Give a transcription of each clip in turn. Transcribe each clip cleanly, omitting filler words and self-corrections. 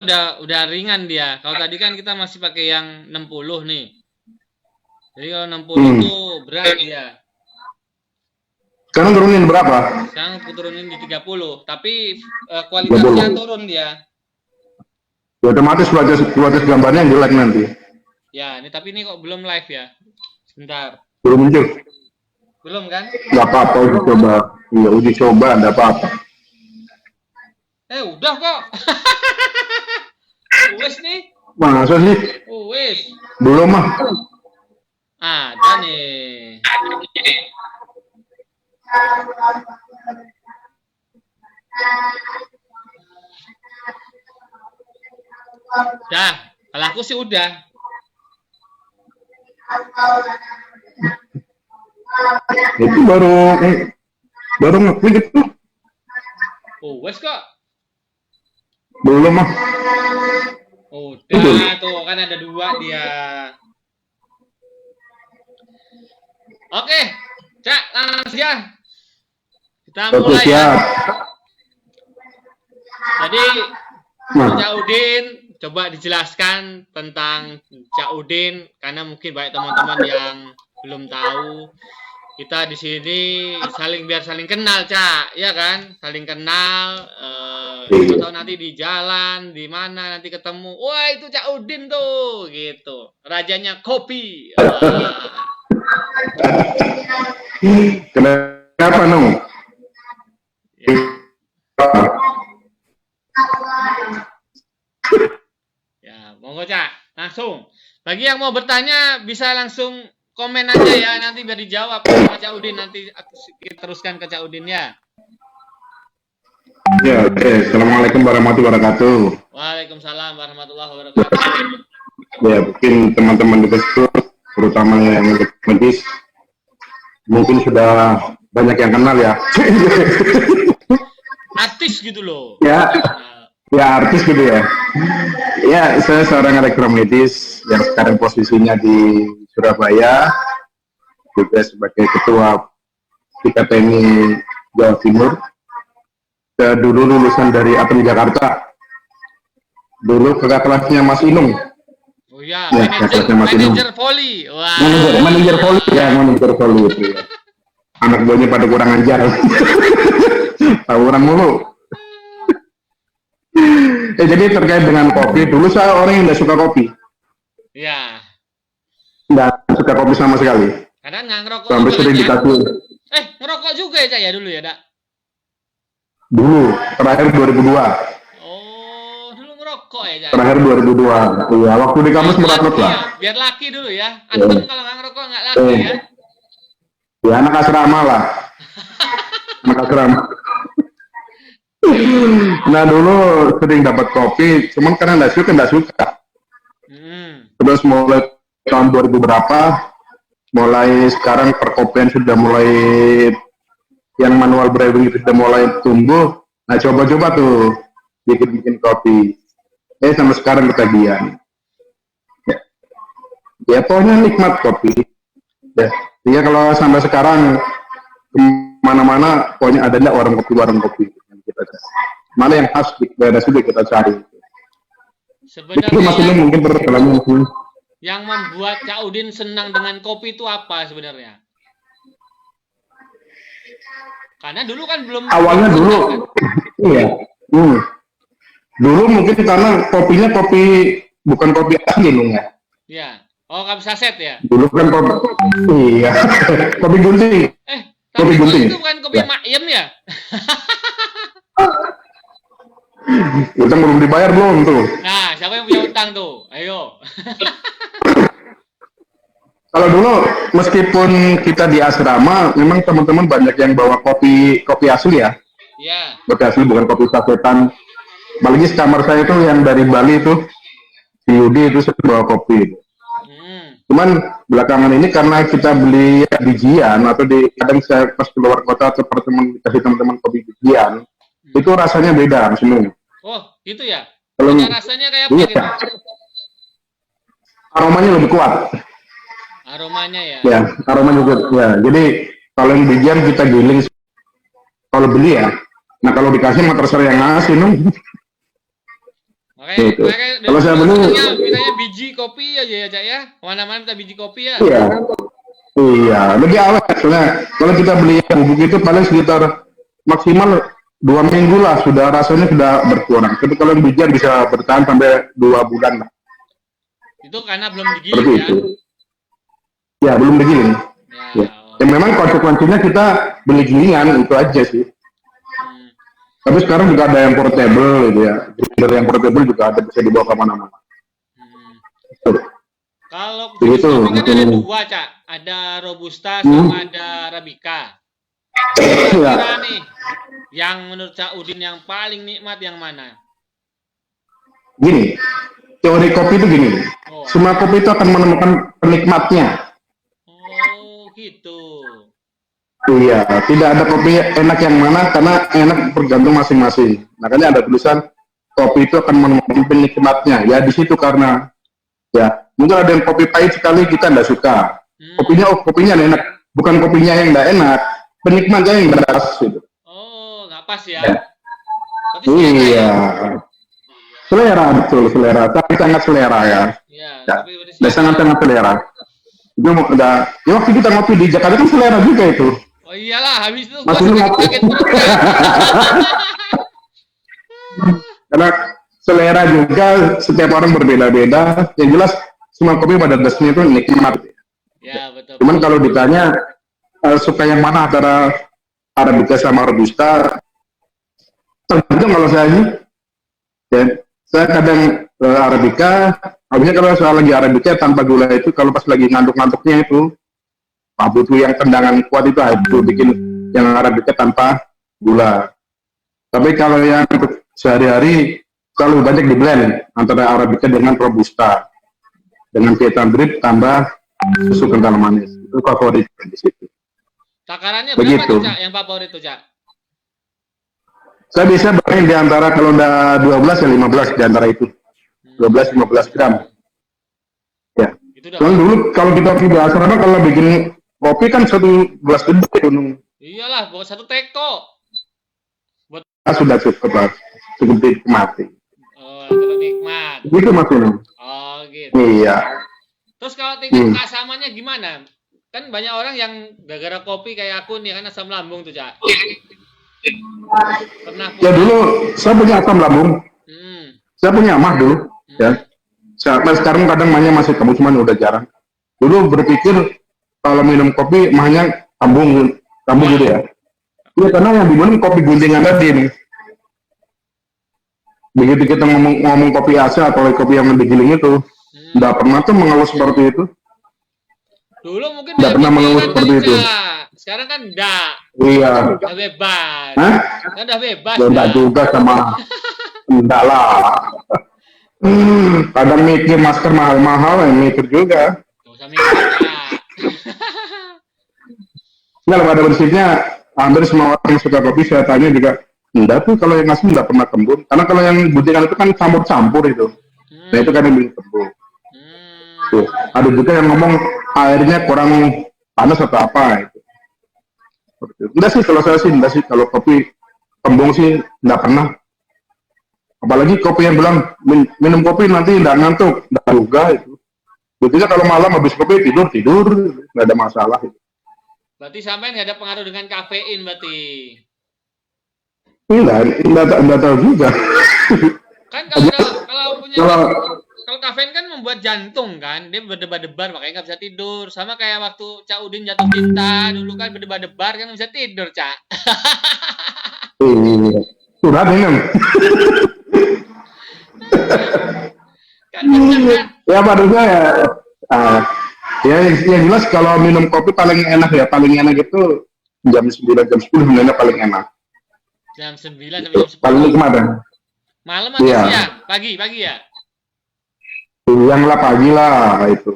udah ringan dia. Kalau tadi kan kita masih pakai yang 60 nih. Jadi kalau 60 tuh berat dia. Sekarang turunin berapa? Sekarang turunin di 30, tapi kualitasnya 30. turun dia. Ya, otomatis kualitas gambarnya yang jelek nanti. Ya, ini tapi ini kok belum live ya. Sebentar. Belum muncul. Belum kan? Gak apa-apa, uji coba. Ya, uji coba, enggak apa-apa. Udah kok. Wes nih. Masa sih? Wes. Belum mah. Ada nih. Dah, kalau aku sih udah. Itu baru ngeklik itu. Wes kok. Belum mah. Udah tuh kan ada 2 dia. Oke, Cak, langsung ya. Kita mulai ya. Jadi, Cak Udin, coba dijelaskan tentang Cak Udin karena mungkin banyak teman-teman yang belum tahu. Kita di sini biar saling kenal, Cak, ya kan? Saling kenal. Atau nanti di jalan, di mana nanti ketemu. Wah, itu Cak Udin tuh, gitu. Rajanya kopi. Kenapa nung? Ya, monggo Cak, langsung. Bagi yang mau bertanya bisa langsung komen aja ya, nanti biar dijawab sama Cak Udin, nanti kita teruskan ke Cak Udin ya. Ya, oke. Assalamualaikum warahmatullahi wabarakatuh. Waalaikumsalam warahmatullahi wabarakatuh. Ya, mungkin teman-teman di Facebook, terutama yang medis, mungkin sudah banyak yang kenal ya. Artis gitu loh. Ya artis gitu ya. Ya, saya seorang elektromedis yang sekarang posisinya di Surabaya, juga sebagai ketua PKTNI Jawa Timur. Saya dulu lulusan dari ATM Jakarta. Dulu kakak kelasnya Mas Inung. Oh ya, manajer voli. Wah. Manajer voli ya, manajer voli itu ya. Anak buahnya pada kurang ajar. Tawuran mulu. Jadi terkait dengan kopi, dulu saya orang yang tidak suka kopi. Iya. Tidak suka kopi sama sekali. Karena nggak ngerokok. Sampai sering dikasih. Ngerokok juga ya Cak ya dulu ya, Dak? Dulu, terakhir 2002. Oh, dulu ngerokok ya Cak? Terakhir 2002. Iya, waktu di kampus merakut lah. Biar laki dulu ya. Antum kalau nggak ngerokok nggak laki ya. Ya, anak asrama lah. Anak asrama. Nah dulu sering dapat kopi, cuman karena nggak suka. Terus mulai tahun 2000 berapa, mulai sekarang perkopian sudah mulai yang manual brewing itu sudah mulai tumbuh. Nah coba-coba tuh bikin kopi. Sampai sekarang ketagihan. Ya pokoknya nikmat kopi. Ya kalau sampai sekarang kemana-mana pokoknya ada warung kopi. Mana yang khas di daerah sudah kita cari. Sebenarnya itu maksudnya mungkin yang membuat Cak Udin senang dengan kopi itu apa sebenarnya? Karena dulu kan belum awalnya dulu kan? Iya. Dulu mungkin karena kopinya bukan kopi asli dong ya. Iya. Oh, kopi saset ya? Dulu kan iya. Kopi gunting. Kopi gunting itu bukan kopi makyem ya? Utang belum dibayar belum tuh? Nah, siapa yang punya utang tuh? Ayo. Kalau dulu meskipun kita di asrama, memang teman-teman banyak yang bawa kopi asli ya. Iya. Kopi asli bukan kopi sasetan. Apalagi kamar saya itu yang dari Bali itu, si Yudi itu bawa kopi. Cuman belakangan ini karena kita beli bijian atau kadang saya pas keluar kota atau kasih teman-teman kopi bijian, itu rasanya beda maksudnya. Oh, gitu ya? Rasanya kayak apa gitu? Aromanya lebih kuat. Aromanya ya? Ya, aromanya juga. Ya, jadi kalau yang bijian kita giling kalau beli ya. Nah kalau dikasih mah terserah yang ngasih, Gitu. Makanya Kalau saya beli, mintanya biji kopi aja ya, Cak ya. Mana-mana minta biji kopi ya. iya, iya, lebih awet. Soalnya kalau kita beli yang bubuk itu paling sekitar maksimal 2 minggu lah, sudah rasanya sudah berkurang. Tapi kalau yang bijian bisa bertahan sampai 2 bulan lah. Itu karena belum digiling Seperti ya. itu. Ya, belum digiling. Ya. Ya. Ya memang konsekuensinya kita beli gilingan itu aja sih. Tapi sekarang juga ada yang portable gitu ya. Grinder yang portable juga ada, bisa dibawa kemana-mana. Tuh. Kalau Begitu. jenis kopi kan ada dua, Cak. Ada Robusta sama ada Arabica. Ya. Kira nih, yang menurut Cak Udin yang paling nikmat yang mana? Gini, teori kopi itu gini. Oh. Semua kopi itu akan menemukan penikmatnya. Oh, gitu. Iya, tidak ada kopi enak yang mana karena enak tergantung masing-masing. Makanya ada tulisan kopi itu akan menemukan penikmatnya. Ya di situ karena ya mungkin ada yang kopi pahit sekali kita tidak suka. Kopinya enak, bukan kopinya yang tidak enak, penikmatnya yang beras gitu. Oh, nggak pas ya? Berarti Iya. Selera betul, selera. Tapi sangat selera ya. Iya, Ya, tapi berarti sangat selera. Itu udah, ya waktu kita ngopi di Jakarta kan selera juga itu. Oh iyalah, habis itu gua Masih ngopi. sakit perut. Karena selera juga setiap orang berbeda-beda. Yang jelas semua kopi pada dasarnya itu nikmat. Ya, betul. Cuman kalau ditanya suka yang mana antara Arabica sama Robusta, tergantung kalau saya sih. Ya, saya kadang Arabica, habisnya kalau saya lagi Arabica tanpa gula itu, kalau pas lagi ngantuk-ngantuknya itu, butuh yang tendangan kuat itu bikin yang Arabica tanpa gula. Tapi kalau yang sehari-hari selalu banyak di blend antara Arabica dengan Robusta, dengan Vietnam drip tambah susu kental manis. Itu favorit di situ. Takarannya Begitu. berapa tuh, Cak, yang favorit tuh, Cak? Saya bisa bermain di antara kalau udah 12 ya 15 di antara itu. 12-15 gram. Ya. Itu udah Soalnya dulu kalau kita biasa apa kalau bikin kopi kan 1 gelas gede itu. Iyalah, bawa 1 teko. Sudah cukup lah. Cukup dinikmati. Oh, terlalu nikmat. Gitu Mas Unung. Oh, gitu. Iya. Terus kalau tingkat keasamannya gimana? Kan banyak orang yang gara-gara kopi kayak aku nih kan asam lambung tuh, Cak. Pernah Ya dulu saya punya asam lambung. Saya punya mah dulu. Ya. Sampai sekarang kadang mahnya masih kambuh, cuman udah jarang. Dulu berpikir kalau minum kopi mahnya kambuh gitu ya. Iya karena yang diminum kopi guntingan tadi nih. Begitu kita ngomong kopi Asia atau kopi yang digiling itu, nggak pernah tuh mengeluh seperti itu. Dulu mungkin nggak pernah mengeluh seperti itu. Sekarang kan enggak. Iya. Udah bebas. Hah? Kan udah bebas. Ya, enggak juga sama. Enggak lah. Kadang mikir masker mahal-mahal, yang mikir juga. Gak usah mikir, Cak. Enggak, pada prinsipnya hampir semua orang yang suka kopi saya tanya juga, enggak tuh kalau yang asli enggak pernah kembung. Karena kalau yang guntingan itu kan campur-campur itu. Nah itu kan yang bikin kembung. Tuh, ada juga yang ngomong airnya kurang panas atau apa itu. Enggak sih kalau saya sih, enggak sih kalau kopi kembung sih enggak pernah. Apalagi kopi yang bilang minum kopi nanti enggak ngantuk, enggak juga itu. Buktinya kalau malam habis kopi tidur enggak ada masalah itu. Berarti sampai nggak ada pengaruh dengan kafein berarti. Enggak tahu juga. Kan kalau kafein kan membuat jantung kan, dia berdebar-debar makanya nggak bisa tidur. Sama kayak waktu Cak Udin jatuh cinta dulu kan berdebar-debar kan nggak bisa tidur, Cak. Iya. Sudah minum. Kan bener kan? Ya padahal ya yang jelas kalau minum kopi paling enak itu jam 9 jam 10 sebenarnya paling enak. Jam 9 sampai jam 10. Paling nikmat ya. Malam atau siang? Pagi ya? Siang lah, pagi lah itu.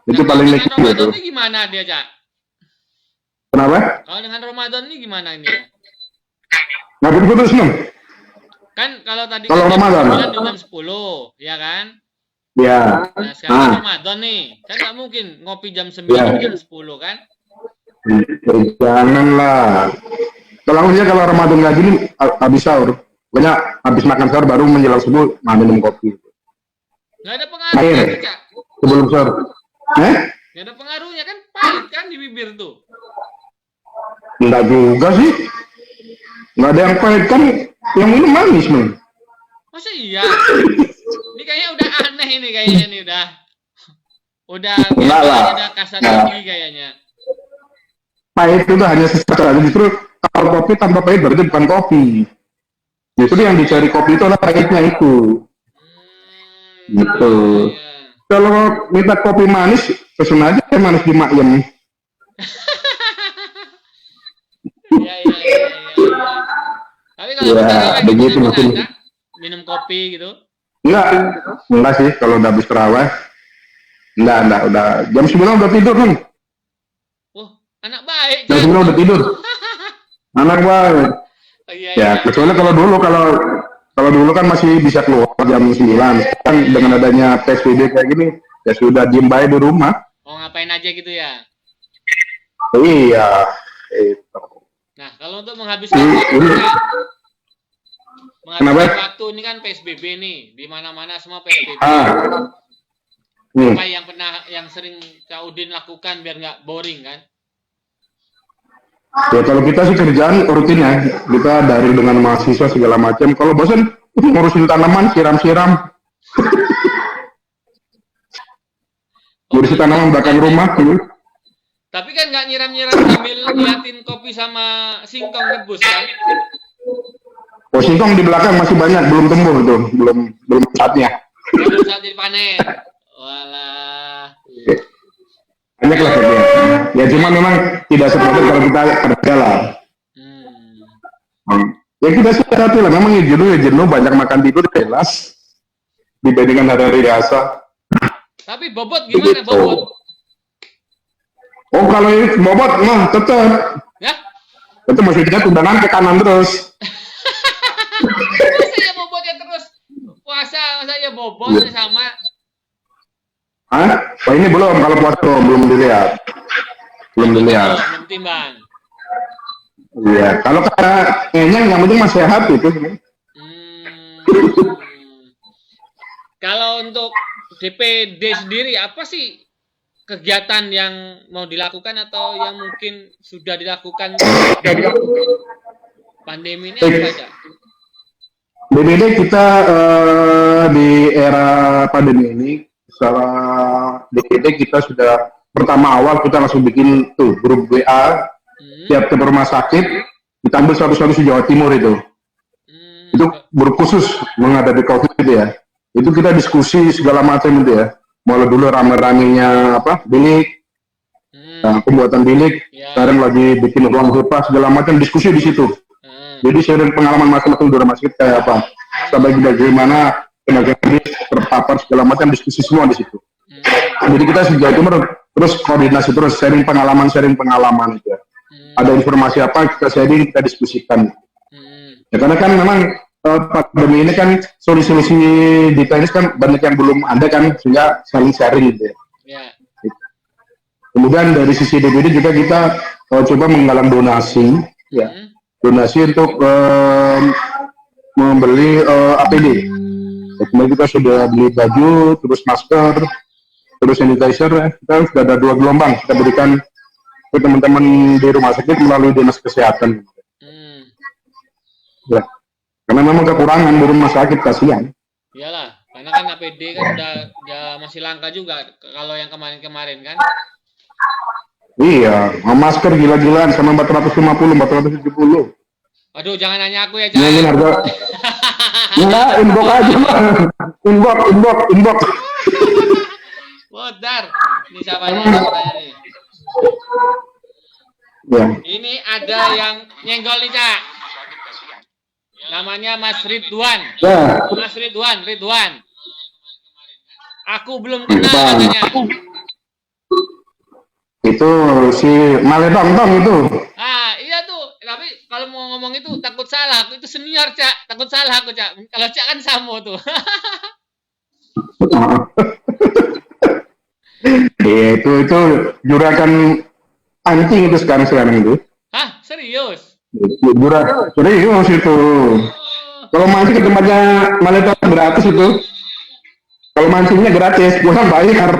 Itu paling nikmat itu. Ramadan ini gimana dia, Cak? Kenapa? Kalau dengan Ramadan ini gimana ini? Nggak putus nih. Kan kalau tadi kalau Ramadan jam 10, ya kan? Ya. Nah, sekarang Ramadan nih. Kan nggak mungkin ngopi jam 9 jam 10 kan? Janganlah. Kalau Ramadan nggak gini habis sahur. Pokoknya habis makan sahur baru menjelang subuh minum kopi. Nggak ada pengaruhnya Air tuh, Cak. sebelum sahur. Nggak ada pengaruhnya kan, pahit kan di bibir tuh. Enggak juga sih. Enggak ada yang pahit kan, yang minum manis nih. Masa iya? Ini kayaknya udah aneh ini kayaknya nih udah Enggak lah. udah kasar lagi kayaknya. Pahit itu hanya sesuatu aja. Justru kalau kopi tanpa pahit berarti bukan kopi. Justru yang dicari kopi itu adalah pahitnya itu. Gitu. Iya. Kalau minta kopi manis, pesen aja manis di Makyem. Iya. Tapi kalau Ya, kita lagi begitu gimana, mungkin. Cak? Minum kopi gitu. Enggak sih kalau udah habis terawih. Enggak, udah jam 9 udah tidur nih. Oh, anak baik, Jam Cak. 9 udah tidur. Anak banget. Oh, iya. Ya, kecuali kalau dulu kan masih bisa keluar jam 9. Sekarang dengan adanya PSBB kayak gini, ya sudah diem baik di rumah. Oh, ngapain aja gitu ya. Iya, itu. Nah, kalau untuk menghabiskan waktu, Cak, menghabiskan waktu ini kan PSBB nih, di mana-mana semua PSBB. Apa yang sering Kak Udin lakukan biar nggak boring kan? Ya kalau kita sih kerjaan rutin ya, kita dari dengan mahasiswa segala macam. Kalau bosan ngurusin tanaman, siram-siram, ngurusin tanaman belakang rumah. Tapi kan nggak nyiram-nyiram sambil liatin kopi sama singkong rebus kan? Oh, singkong di belakang masih banyak, belum tumbuh tuh, belum saatnya. Belum saat dipanen. Walah. Banyak lah kerja. Ya cuma memang tidak seperti kalau kita kerja lah. Ya kita hati lah, memang jenuh banyak makan tidur jelas dibandingkan hari-hari biasa. Tapi bobot gimana Begitu. bobot? Oh kalau ini bobot mah tetap. Ya? Itu maksudnya tundangan ke kanan terus. Masa ya bobotnya terus puasa, masa ya bobotnya sama? Hah? Oh ini belum, kalau puasa belum dilihat. Belum dilihat. Belum timbang. Iya, kalau kayaknya yang penting masih sehat itu. Kalau untuk DPD sendiri apa sih kegiatan yang mau dilakukan atau yang mungkin sudah dilakukan pandemi ini apa aja? DPD kita di era pandemi ini, setelah DPD kita sudah pertama awal kita langsung bikin tuh grup WA, tiap ke rumah sakit kita ambil satu-satu di Jawa Timur itu. Itu grup khusus menghadapi COVID ya. Itu kita diskusi segala macam itu ya. Mulai dulu rame-ramenya bilik, pembuatan bilik, sekarang lagi bikin ruang HEPA segala macam, diskusi di situ. Jadi sharing pengalaman masing-masing di rumah sakit kayak apa, sampai bagaimana tenaga medis terpapar segala macam, diskusi semua di situ. Jadi kita sejauh itu terus koordinasi terus sharing pengalaman itu ya. Ada informasi apa kita sharing, kita diskusikan. Ya, karena kan memang pandemi ini kan solusi-solusi di teknis kan banyak yang belum ada kan, sehingga saling sharing gitu ya. Kemudian dari sisi DPD juga kita coba menggalang donasi ya, donasi untuk membeli APD. Kemudian kita sudah beli baju, terus masker, terus sanitizer ya. Kita sudah ada 2 gelombang kita berikan ke teman-teman di rumah sakit melalui dinas kesehatan. Ya. Karena memang kekurangan di rumah sakit, kasihan. Iyalah, karena kan APD kan udah masih langka juga kalau yang kemarin-kemarin kan. Iya, masker gila-gilaan sama 450, 470. Aduh, jangan nanya aku ya, Cak. Ini harga. Enggak, inbox aja, inbox. Bodar. Ini siapa nih? Nih. Ya. Ini ada yang nyenggol nih, Cak. Namanya Mas Ridwan. Ya. Mas Ridwan. Aku belum kenal katanya. Itu si Maledong itu. Iya tuh. Tapi kalau mau ngomong itu takut salah. Aku itu senior, Cak. Takut salah aku, Cak. Kalau Cak kan Samo tuh. Iya, itu juragan anjing itu sekarang itu. Hah? Serius? Serius itu. Kalau mancing ke tempatnya Maleta gratis itu. Kalau mancingnya gratis, pulang bayar.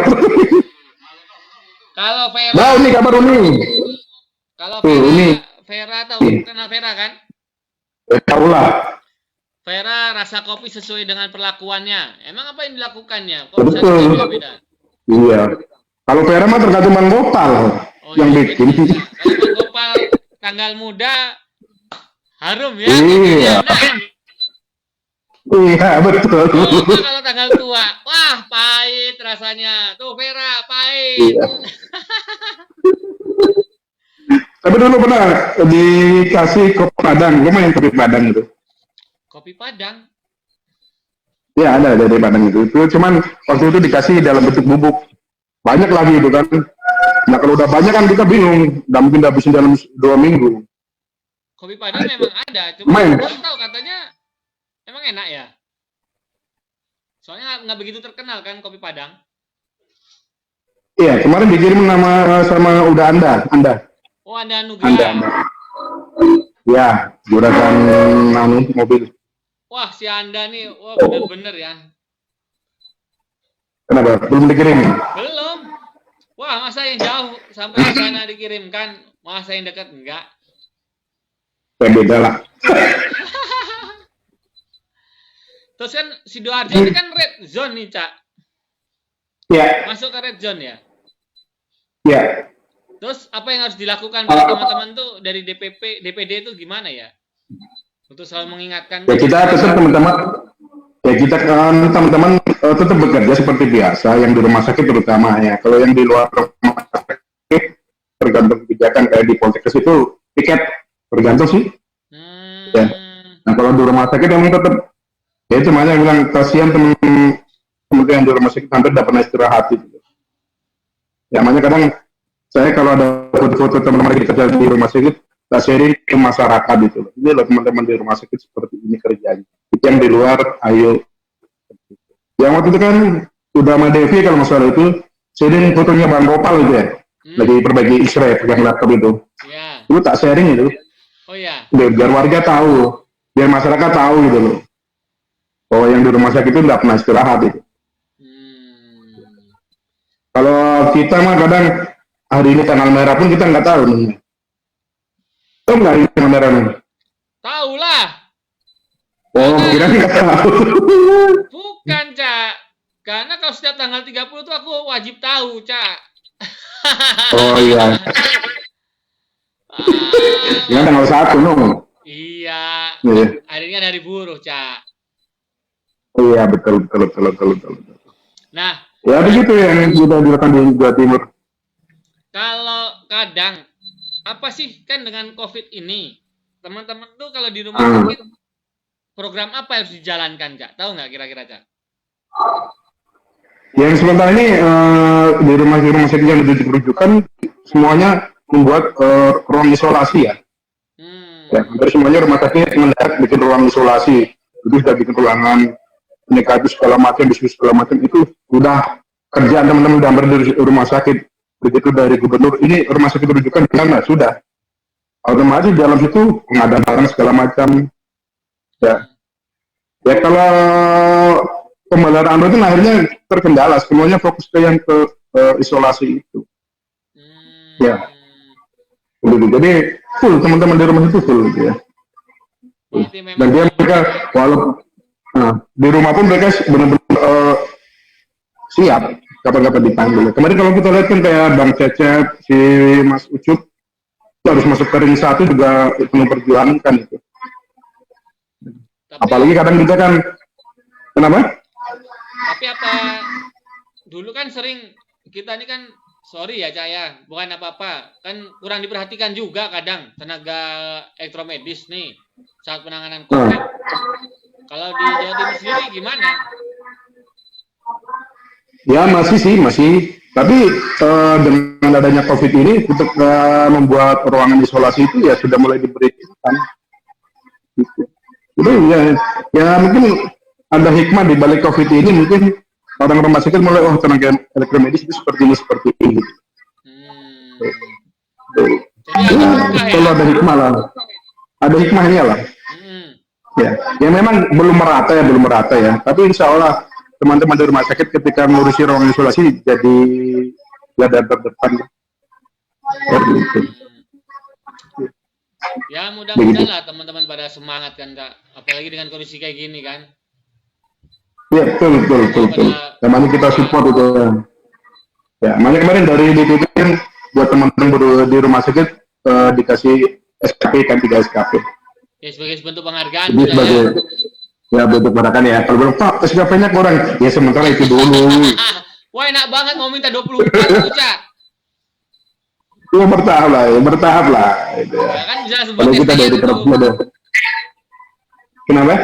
Kalau Vera, Nah, ini kabar ini. kalau Tuh, ini. Vera tahu, kenal Vera kan? Tahu lah. Vera rasa kopi sesuai dengan perlakuannya. Emang apa yang dilakukannya? Kok bisa Betul. beda-beda? Iya. Kalau Vera mah tergantung Bang Gopal yang iya, bikin. betul. Kalau Bang Gopal tanggal muda harum ya. Iya. Nah. Iya, betul. Kalau tanggal tua, wah pahit rasanya. Tuh Vera pahit. Iya. Tapi dulu pernah dikasih kopi Padang, lumayan kopi Padang itu. Kopi Padang. Ya ada dari Padang itu. Cuman waktu itu dikasih dalam bentuk bubuk. Banyak lagi itu kan. Nah kalau udah banyak kan kita bingung. Nggak mungkin habisin dalam 2 minggu. Kopi Padang memang ada. Cuma belum tahu katanya emang enak ya. Soalnya nggak begitu terkenal kan kopi Padang. Iya kemarin dikirim nama sama udah Anda. Oh Anda Nugra. Anda. Ya juragan mobil. Wah si Anda nih, wah bener-bener ya. Kenapa? Belum dikirim? Belum. Wah masa yang jauh sampai ke sana dikirimkan, masa yang dekat enggak? Ya beda lah. Terus kan Sidoarjo ini kan red zone nih Cak. Iya. Masuk ke red zone ya. Iya. Terus apa yang harus dilakukan pada teman-teman tuh dari DPP, DPD itu gimana ya? Untuk selalu mengingatkan. Ya kita tetap teman-teman. Ya kita kan teman-teman tetap bekerja seperti biasa yang di rumah sakit terutama ya. Kalau yang di luar rumah sakit tergantung kebijakan kayak di Poltekkes itu tiket tergantung sih. Ya. Nah kalau di rumah sakit memang tetap ya itu makanya bilang kasihan teman-teman yang di rumah sakit hampir tidak pernah istirahat gitu. Ya makanya kadang saya kalau ada foto-foto teman-teman yang kerja di rumah sakit, saya sharing ke masyarakat gitu. Ini loh teman-teman di rumah sakit seperti ini kerjanya. Itu yang di luar, ayo. Yang waktu itu kan udah sama Devi kalau nggak salah itu, sharing fotonya Bang Gopal gitu ya. Lagi perbaiki X-ray, pegang laptop itu. Ya. Itu tak sharing itu. Oh ya. Biar warga tahu, biar masyarakat tahu gitu loh. Bahwa yang di rumah sakit itu nggak pernah istirahat gitu. Kalau kita mah kadang hari ini tanggal merah pun kita nggak tahu nih. Tahu nggak ini tanggal merah nih? Tahu lah. Oh, kira nggak tahu. Bukan, Cak. Karena kalau setiap tanggal 30 tuh aku wajib tahu, Cak. Oh iya. Ya tanggal 1 no. Iya. Hari ini kan hari buruh, Cak. Oh iya, betul. Nah, ya begitu yang sudah dilakukan di Jawa Timur. Kalau kadang apa sih kan dengan COVID ini, teman-teman tuh kalau di rumah sakit program apa yang harus dijalankan, Cak? Tahu nggak kira-kira, Cak? Yang sementara ini di rumah sakit yang dirujukan semuanya membuat ruang isolasi ya. Ya, hampir semuanya rumah sakit mendadak bikin ruang isolasi. Itu sudah bikin ruangan negatif segala macam, diskusi segala macam itu udah kerjaan teman-teman udah di rumah sakit. Begitu dari gubernur ini rumah sakit rujukan bilang sudah otomatis dalam situ pengadaan barang segala macam ya kalau pembayaran itu akhirnya terkendala semuanya fokus ke yang ke isolasi itu ya jadi full teman-teman di rumah itu full gitu ya dan dia mereka walaupun di rumah pun mereka benar-benar siap kapan-kapan dipanggil. Kemarin kalau kita lihat kan kayak Bang Cecep, si Mas Ucup itu harus masuk ke ring 1 juga penuh perjuangan kan itu. Apalagi kadang kita kan kenapa? Tapi apa dulu kan sering kita ini kan sorry ya Cak ya, bukan apa-apa, kan kurang diperhatikan juga kadang tenaga elektromedis nih saat penanganan COVID. Kalau di Jawa Timur sendiri gimana? Ya masih. Tapi dengan adanya COVID ini untuk membuat ruangan isolasi itu ya sudah mulai diberikan. Gitu. Jadi ya mungkin ada hikmah di balik COVID ini mungkin orang rumah sakit mulai tenaga elektromedis itu seperti ini. Jadi kalau ada hikmah lah, ada hikmahnya lah. Ya memang belum merata ya. Tapi insya Allah teman-teman di rumah sakit ketika ngurusi ruang isolasi jadi garda terdepan. Gitu. Ya mudah-mudahan lah teman-teman pada semangat kan Kak. Apalagi dengan kondisi kayak gini kan. Iya betul. Namanya kita support itu. Ya, makanya kemarin dari DPP kan buat teman-teman di rumah sakit dikasih SKP kan 3 SKP. Ya sebagai bentuk penghargaan Jadi sebagai bentuk penghargaan ya. Kalau belum Pak SKP-nya kurang, ya sementara itu dulu. Wah enak banget mau minta 24 tuh Cak. Ya bertahap lah. Gitu. Ya kan bisa kalau kita dari terus Kenapa?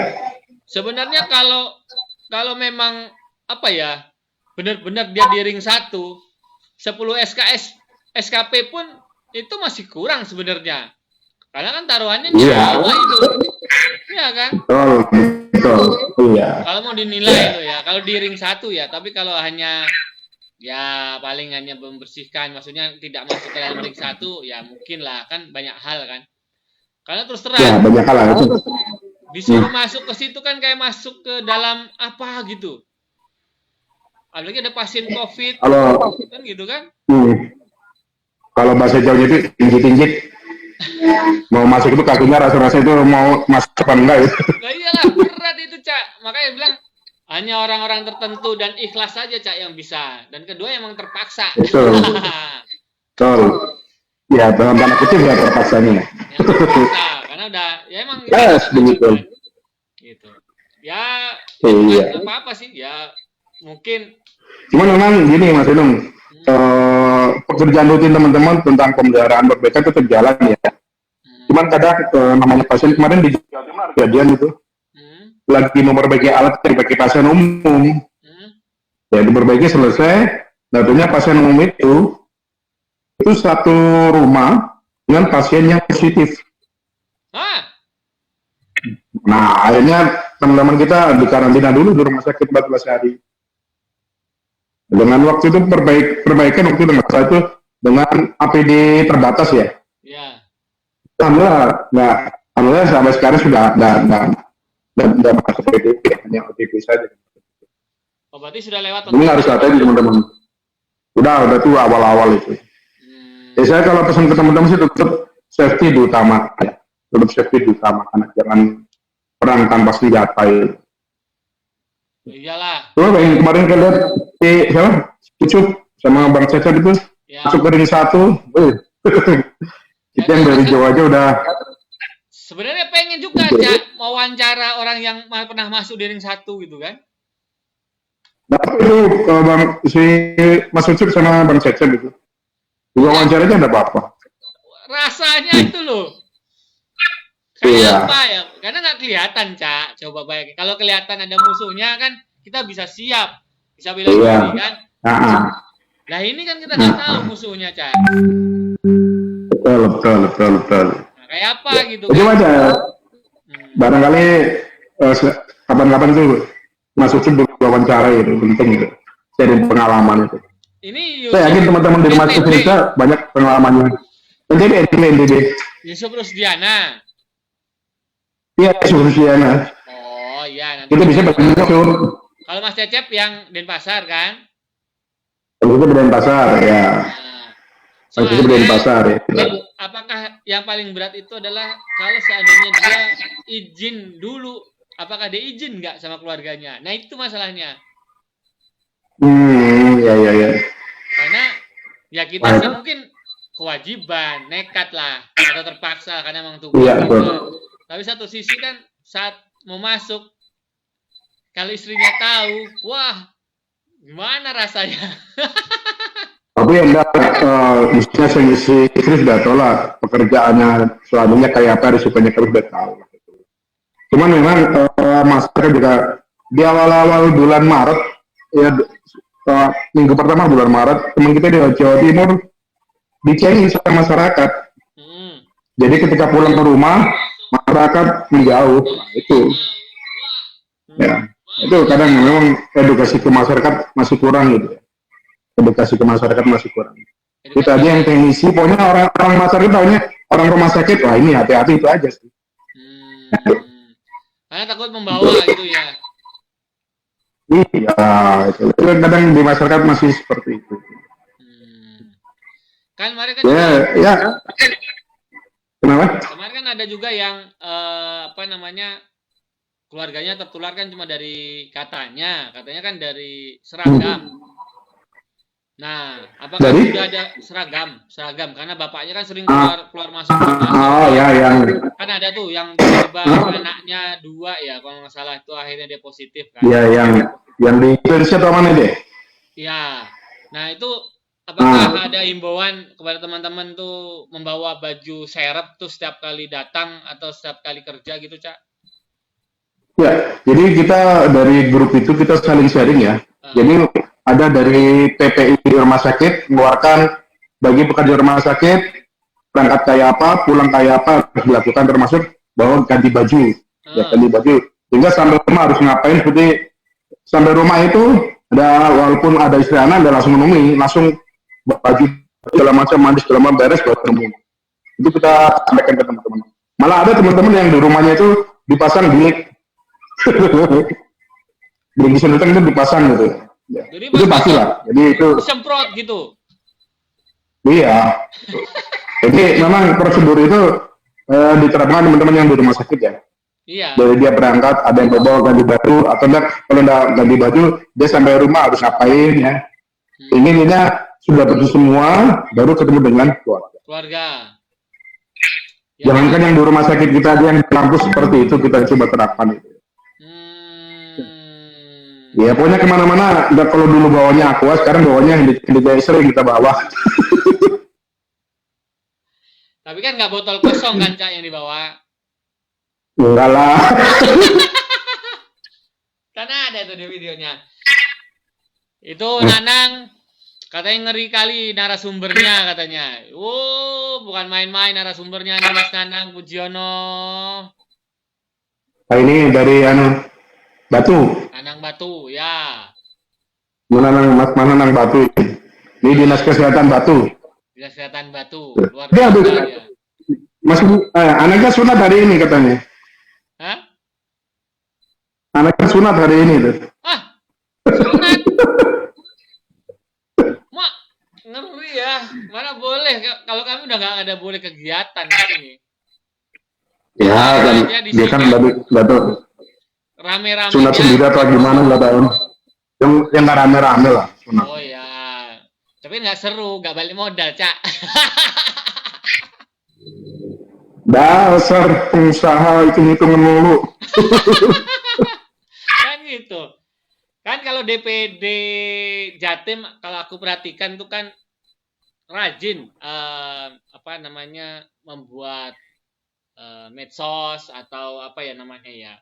Sebenarnya kalau memang apa ya benar-benar dia di ring 1 10 SKP pun itu masih kurang sebenarnya karena kan taruhannya nyawa itu ya kan betul iya kalau mau dinilai itu ya kalau di ring 1 ya tapi kalau hanya ya paling hanya membersihkan maksudnya tidak masuk ke dalam ring 1 ya mungkin lah kan banyak hal kan karena terus terang ya banyak hal disuruh masuk ke situ kan kayak masuk ke dalam apa gitu. Apalagi ada pasien COVID, kan gitu kan? Kalau bahasa Jawanya itu tinggi-tinggi, mau masuk itu kakinya rasa-rasa itu mau masuk apa enggak itu. Nah iyalah berat itu Cak, makanya bilang hanya orang-orang tertentu dan ikhlas saja Cak yang bisa. Dan kedua emang terpaksa. Betul. Ya dalam tanda kutip ya terpaksanya. Terpaksa, karena udah ya emang. Begitu. Gitu. Ya, apa sih? Ya mungkin. Cuman memang gini Mas Inung, pekerjaan rutin teman-teman tentang pemeliharaan berbeda tetap jalan ya. Cuman kadang namanya pasien kemarin di kejadian itu lagi memperbaiki alat yang dipakai pasien umum. Ya diperbaiki selesai, tentunya pasien umum itu satu rumah dengan pasien yang positif. Nah akhirnya teman-teman kita dikarantina dulu di rumah sakit 14 hari. Dengan waktu itu perbaikan waktu dengan saya itu dengan APD terbatas ya. Iya. Alhamdulillah sampai sekarang sudah nggak masuk PDP, hanya OTP saja. Oh, berarti sudah lewat. Ini harus hati teman-teman. Udah tuh awal-awal itu. Ya saya kalau pesan ke teman-teman sih tetap safety diutamakan ya. Tetap safety diutamakan, jangan perang tanpa senjata itu. Iyalah. Coba yang kemarin kita lihat Ucup sama Bang Cecep itu masuk ke ring 1. Kita yang dari Jawa aja udah. Sebenarnya pengen juga Cak wawancara orang yang pernah masuk di ring 1 gitu kan. Nah itu Bang si Mas Ucup sama Bang Cecep itu. Juga wawancaranya ada apa-apa. Rasanya itu loh. Kayak apa ya? Karena nggak kelihatan, Cak. Coba bayangin. Kalau kelihatan ada musuhnya kan kita bisa siap. Bisa bela diri kan? Nah ini kan kita nggak tahu musuhnya, Cak. Betul. Nah, kayak apa gitu kan? Coba aja. Barangkali kapan-kapan tuh Mas Ucup wawancara itu. Penting itu. Jadi pengalaman itu. Ini saya yakin teman-teman di rumah sakit kita banyak pengalamannya. NTB. Yusuf Rusdiana. Iya, Yusuf Rusdiana. Oh iya. Kita bisa bertemu. Kalau Mas Cecep yang Denpasar kan? Kalau kita Denpasar ya. Kalau kita Denpasar ya. Apakah yang paling berat itu adalah kalau seandainya dia izin dulu, apakah dia izin nggak sama keluarganya? Nah itu masalahnya. Ya. Karena ya kita sih mungkin kewajiban, nekat lah, atau terpaksa karena memang tugas. Iya, tapi satu sisi kan saat mau masuk, kalau istrinya tahu, wah gimana rasanya? Tapi misalnya si istri sudah tahu lah pekerjaannya suaminya kayak apa, risikonya terus sudah tahu. Cuman memang masyarakat juga di awal-awal bulan Maret ya. Minggu pertama bulan Maret teman kita di Jawa Timur dicengin sama masyarakat. Jadi ketika pulang ke rumah masyarakat menjauh. Itu ya itu kadang memang edukasi ke masyarakat masih kurang gitu. Edukasi ke masyarakat masih kurang. Kita aja yang teknisi, pokoknya orang masyarakat tahunya orang rumah sakit, wah ini hati-hati itu aja sih. Karena takut membawa gitu ya. Iya, itu kadang di masyarakat masih seperti itu. Kan kemarin kan Ya, ya. Kenapa? Kemarin kan ada juga yang apa namanya, keluarganya tertular kan cuma dari katanya kan dari seragam. Nah, apakah Dari? sudah ada seragam karena bapaknya kan sering keluar masuk. Oh ya, yang Kan ada tuh yang tiba-tiba anaknya 2 ya kalau nggak salah, itu akhirnya dia positif kan. ya yang di Indonesia atau mana deh? Ya, nah itu apakah ada himbauan kepada teman-teman tuh membawa baju serep tuh setiap kali datang atau setiap kali kerja gitu, Cak? Ya, jadi kita dari grup itu kita saling sharing ya. Jadi ada dari PPI rumah sakit mengeluarkan bagi pekerja rumah sakit berangkat kayak apa, pulang kayak apa harus dilakukan, termasuk bahwa ganti baju, ya ganti baju. Sehingga sampai rumah harus ngapain, seperti sampai rumah itu ada, walaupun ada istri anak, ada langsung menemui, langsung baju segala macam, mandi segala macam beres buat temui. Itu kita sampaikan ke teman-teman. Malah ada teman-teman yang di rumahnya itu dipasang bilik. Bilik disinfektan itu dipasang gitu. Ya. Jadi Itu pasti lah. Jadi itu semprot gitu. Iya. Jadi memang prosedur itu diterapkan teman-teman yang di rumah sakit ya. Iya. Dari dia berangkat, ada yang bawa ganti baju, atau enggak kalau enggak ganti baju, dia sampai rumah harus ngapain ya. Inginnya sudah bersih semua, baru ketemu dengan keluarga. Ya. Jangankan yang di rumah sakit kita, yang di kampus seperti itu kita coba terapkan itu. Ya pokoknya kemana-mana, enggak, kalau dulu bawanya Aqua, sekarang bawanya yang sering kita bawa. Tapi kan nggak botol kosong kan, Cak, yang dibawa? Enggak lah. Karena ada tuh di videonya. Itu Nanang katanya ngeri kali narasumbernya katanya. Bukan main-main narasumbernya nih Mas Nanang Pujiono. Ini dari Batu. Nanang Batu, ya. Nanang Batu. Ini Dinas Kesehatan Batu. Dinas Kesehatan Batu. Luar biasa ya. Masuk anaknya sunat hari ini katanya. Hah? Anaknya sunat hari ini tuh. Sunat? Mak, ngeri ya. Mana boleh, kalau kami udah nggak ada boleh kegiatan ini. Ya, kan dia kan nggak tahu. Rame-rame. Sunat sendiri atau gimana nggak tahu. Yang nggak rame-rame lah. Sunat. Oh ya, tapi nggak seru, nggak balik modal, Cak. Dasar pengusaha hitung-hitungan mulu. Kan gitu. Kan kalau DPD Jatim, kalau aku perhatikan tuh kan rajin apa namanya, membuat medsos atau apa ya namanya ya.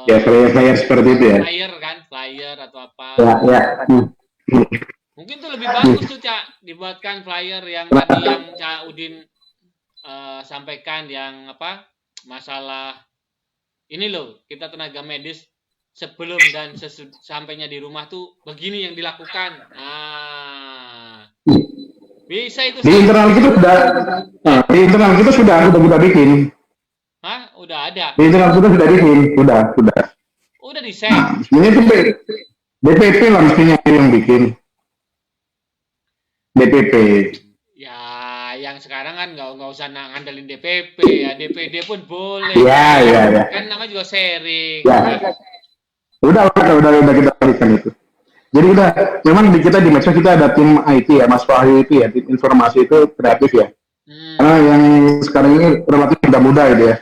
Ya flyer seperti itu ya. Flyer atau apa. Ya. Mungkin tuh lebih bagus tuh, Cak, dibuatkan flyer yang tadi yang Cak Udin sampaikan, yang apa, masalah ini loh, kita tenaga medis sebelum dan sampainya di rumah tuh begini yang dilakukan. Bisa itu. Di internal kita sudah kita bikin. Hah? Udah ada. Di internal kita sudah bikin, sudah. Udah di-share. Sebenarnya itu DPP lah mestinya yang bikin. DPP. Ya, yang sekarang kan nggak usah ngandelin DPP ya, DPD pun boleh. Iya. Kan namanya juga sharing. Ya. Udah kita berikan itu. Jadi memang kita di medsos kita ada tim IT ya, Mas Wahyu itu ya, tim informasi itu kreatif ya. Karena yang sekarang ini relatif muda itu ya.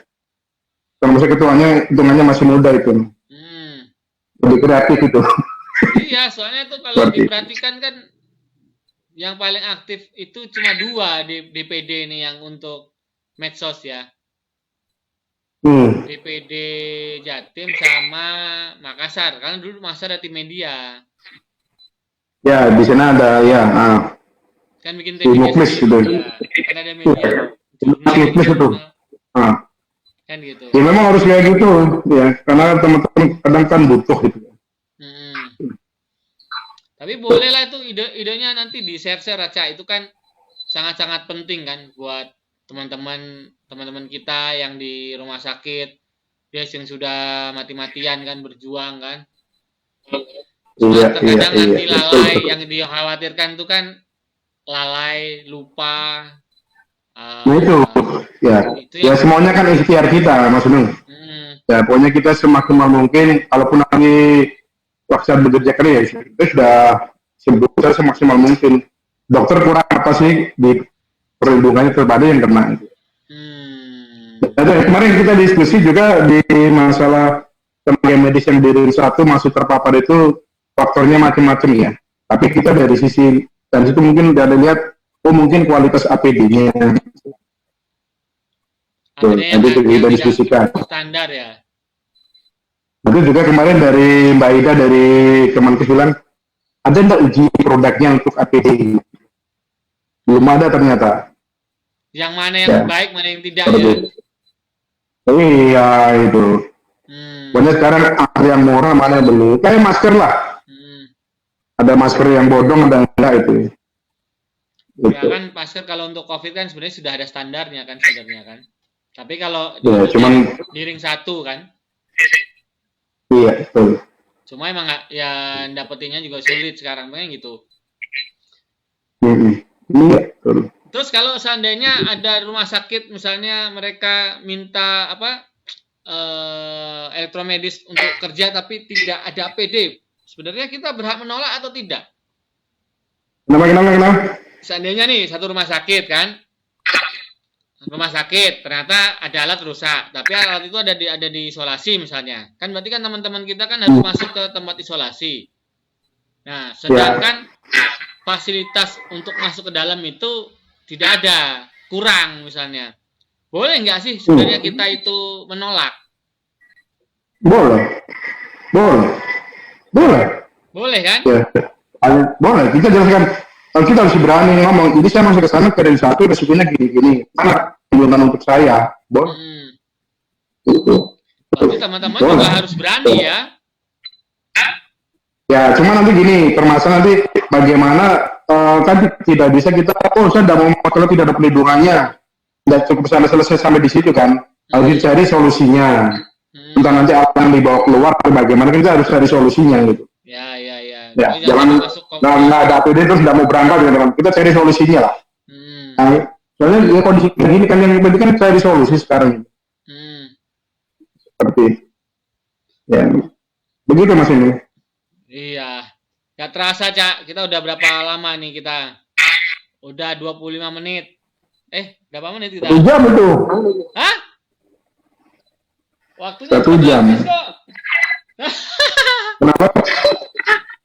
Termasuk ketuanya hitungannya masih muda itu. Lebih kreatif itu. Iya, soalnya tuh kalau diperhatikan kan yang paling aktif itu cuma 2 di DPD ini yang untuk medsos ya. DPD Jatim sama Makassar. Karena dulu Makassar ada tim media. Ya, di sana ada ya. Kan bikin tim media itu. Kan ada media. Itu. Kan gitu. Ya memang harus kayak gitu ya, karena teman-teman kadang kan butuh gitu. Tapi bolehlah itu idenya nanti di share-share aja, itu kan sangat-sangat penting kan buat teman-teman kita yang di rumah sakit dia yang sudah mati-matian kan berjuang kan. Iya, Terkadang nanti betul, lalai, betul. yang dikhawatirkan itu kan lalai, lupa. Nah itu, ya, Itu ya yang semuanya kan ikhtiar kita, Mas Nung. Ya, pokoknya kita semaksimal mungkin, kalaupun nanti waktu bekerja keras, itu sudah sebutnya semaksimal mungkin. Dokter kurang apa sih di perlindungannya terhadap yang kena. Jadi, kemarin kita diskusi juga di masalah tenaga medis yang di ring 1 masih terpapar itu faktornya macam-macam ya. Tapi kita dari sisi dan itu mungkin udah lihat, oh mungkin kualitas APD-nya. Nanti kita diskusikan. Standar ya. Itu juga kemarin dari Mbak Ida dari Kemenkes bilang, ada nggak uji produknya untuk APD? Belum ada ternyata. Yang mana yang baik, mana yang tidak ya? Iya itu. Banyak sekarang ada yang murah, mana yang belum. Kayak masker lah. Ada masker yang bodong, ada enggak itu. Ya kan masker kalau untuk COVID kan sebenarnya sudah ada standarnya kan sebenarnya kan. Tapi kalau ya, di ring 1 kan. Iya, betul. Cuma emang ya dapetinnya juga sulit sekarang pengen gitu. Iya, betul. Terus kalau seandainya ada rumah sakit misalnya mereka minta elektromedis untuk kerja tapi tidak ada APD, sebenarnya kita berhak menolak atau tidak? Kenapa? Seandainya nih satu rumah sakit kan, ternyata ada alat rusak, tapi alat itu ada di isolasi misalnya, kan berarti kan teman-teman kita kan harus masuk ke tempat isolasi. Nah, sedangkan fasilitas untuk masuk ke dalam itu tidak ada, kurang misalnya. Boleh nggak sih sebenarnya kita itu menolak? Boleh kan? Ya, boleh. Kita jelaskan. Kita harus berani ngomong. Jadi saya masuk ke sana ke ring 1 resikonya gini-gini. Mana pilihan untuk saya? Boleh. Berarti teman-teman juga harus berani ya. Ya, cuma nanti gini, permasalahan nanti bagaimana kan tidak bisa kita, saya tidak mau kalau tidak ada pelindungannya, tidak cukup sampai selesai sampai di situ kan, harus dicari solusinya. Entah nanti apa yang dibawa keluar, bagaimana kita harus cari solusinya gitu. Ya. Ya, jangan nggak ada APD terus tidak mau berangkat gitu kan. Kita cari solusinya lah. Nah, soalnya ya kondisi begini kan yang penting kan cari solusi sekarang. Seperti ya begitu Mas ini. Iya. Gak terasa, Cak. Kita udah berapa lama nih kita? Udah 25 menit. Berapa menit kita? 1 jam itu. Hah? Waktunya 1 jam. Kenapa?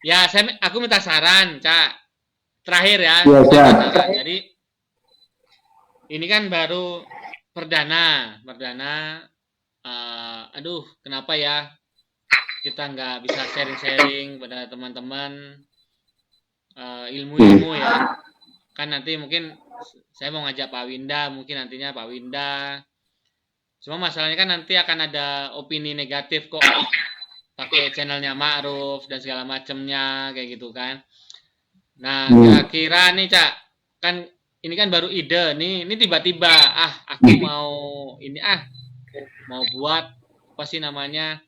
Ya, aku minta saran, Cak. Terakhir ya. Jadi ini kan baru perdana. Kenapa ya kita nggak bisa sharing-sharing pada teman-teman ilmu-ilmu ya. Kan nanti mungkin saya mau ngajak Pak Winda, mungkin nantinya Pak Winda. Cuma masalahnya kan nanti akan ada opini negatif kok. Pakai channelnya Ma'ruf dan segala macamnya kayak gitu kan. Nah, kira-kira nih Cak, kan ini kan baru ide nih. Ini tiba-tiba aku mau buat apa sih namanya?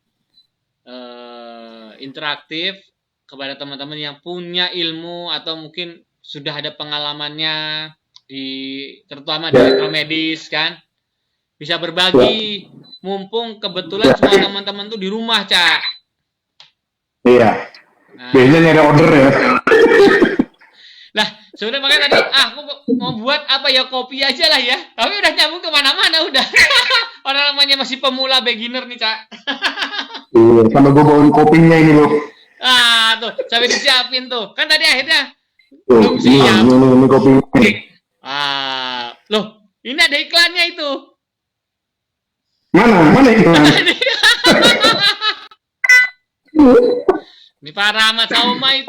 Interaktif kepada teman-teman yang punya ilmu atau mungkin sudah ada pengalamannya terutama di elektromedis kan. Bisa berbagi mumpung kebetulan semua teman-teman tuh di rumah, Cak. Iya. Nah, biasanya nyari order ya. Nah, sebenarnya makanya tadi aku mau buat apa ya, kopi aja lah ya. Tapi udah nyambung kemana-mana udah. Orang namanya masih pemula beginner nih, Cak. Iya, sama gue bawain kopinya ini loh. Tuh, sampai disiapin tuh. Kan tadi akhirnya belum siap. Ini kopinya. Loh, ini ada iklannya itu. Mana iklan? Ini Pak Rahmat Sauma itu.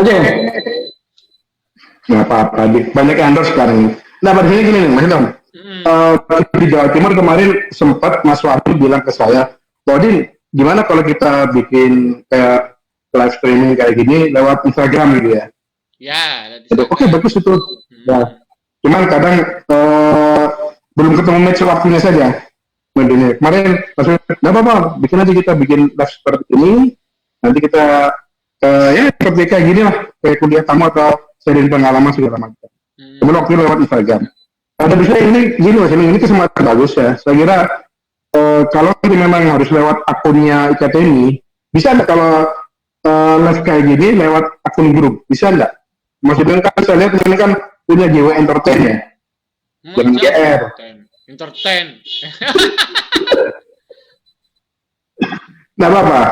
Nggak apa-apa, banyak yang endorse sekarang. Nah, pada sini gini nih, Mas Dom. Di Jawa Timur kemarin sempat Mas Wahyu bilang ke saya, Bodin, gimana kalau kita bikin kayak live streaming kayak gini lewat Instagram gitu ya? Ya. Oke, bagus itu. Ya. Cuman kadang belum ketemu match waktunya saja. Mendingnya kemarin maksudnya nggak apa-apa, bikin aja, kita bikin live seperti ini, nanti kita ya seperti kayak gini lah, kayak kuliah kamu atau sharing pengalaman segala macam. Kemudian waktu itu lewat Instagram. Ada bisa ini gini mas, ini kesempatan bagus ya. Saya kira kalau nanti memang harus lewat akunnya IKTMI, bisa nggak kalau live kayak gini lewat akun grup, bisa nggak? Maksudnya kan saya lihat ini kan punya jiwa entertain ya, dan GR. Entertain. Nggak apa-apa.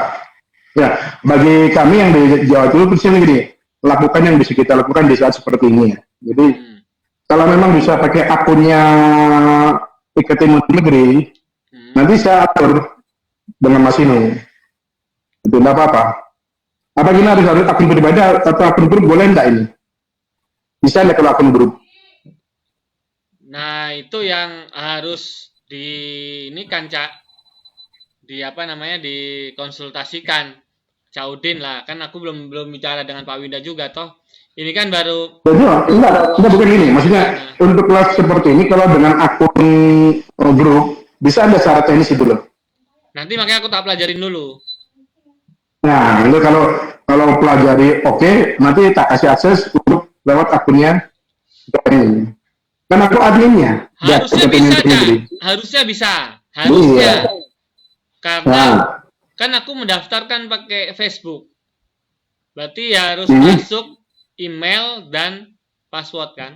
Ya, bagi kami yang di Jawa Timur, prinsipnya gini, lakukan yang bisa kita lakukan di saat seperti ini ya. Jadi, kalau memang bisa pakai akunnya IKTMI Negeri, nanti saya atur dengan Mas Inu. Itu nggak apa-apa. Apa gimana, harus akun pribadi atau akun grup, boleh nggak ini? Bisa nggak kalau akun grup? Nah, itu yang harus ini kan Cak, di apa namanya, dikonsultasikan Cak Udin lah. Kan aku belum bicara dengan Pak Winda juga toh. Ini kan baru. Enggak bukan gini. Maksudnya untuk kelas seperti ini kalau dengan akun grup bisa ada syarat teknis itu loh. Nanti makanya aku tak pelajarin dulu. Nah, itu kalau pelajari oke, nanti tak kasih akses untuk lewat akunnya. Kan aku adminnya. Harusnya bisa Cak. Harusnya bisa. Harusnya. Iya. Karena kan aku mendaftarkan pakai Facebook. Berarti ya harus masuk email dan password kan?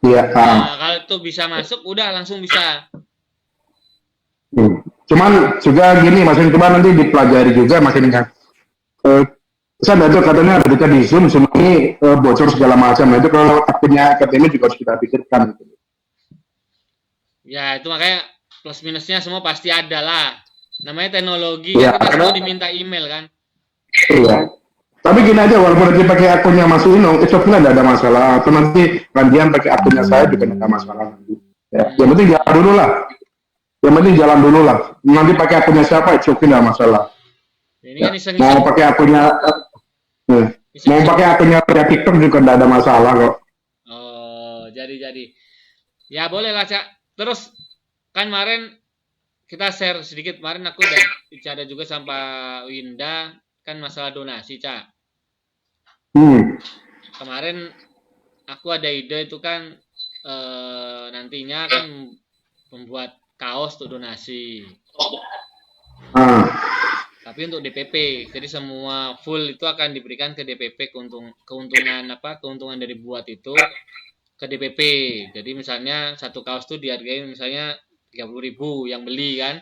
Iya. Nah, kalau itu bisa masuk, udah langsung bisa. Cuman juga gini, Mas, coba nanti dipelajari juga, Mas, ini kan. Saya ada katanya ada di Zoom, ini bocor segala macam. Nah, itu kalau akunnya akademi juga harus kita pikirkan. Ya, itu makanya plus minusnya semua pasti ada lah. Namanya teknologi, ya, kan kita semua diminta email kan? Iya. Tapi gini aja, walaupun nanti pakai akunnya Mas Ino, itu tidak ada masalah. Atau nanti gantian pakai akunnya saya juga tidak ada masalah. Ya. Yang penting jalan dulu lah. Nanti pakai akunnya siapa, itu tidak masalah. Ini kan mau pakai akunnya TikTok juga tidak ada masalah kok. Oh, jadi. Ya boleh lah, Cak. Terus kan kemarin kita share sedikit, kemarin aku udah bicara juga sama Winda kan masalah donasi, Cak. Kemarin aku ada ide itu kan nantinya kan membuat kaos untuk donasi. Tapi untuk DPP, jadi semua full itu akan diberikan ke DPP, keuntungan dari buat itu ke DPP. Jadi misalnya satu kaos tuh dihargai misalnya 30.000 yang beli kan.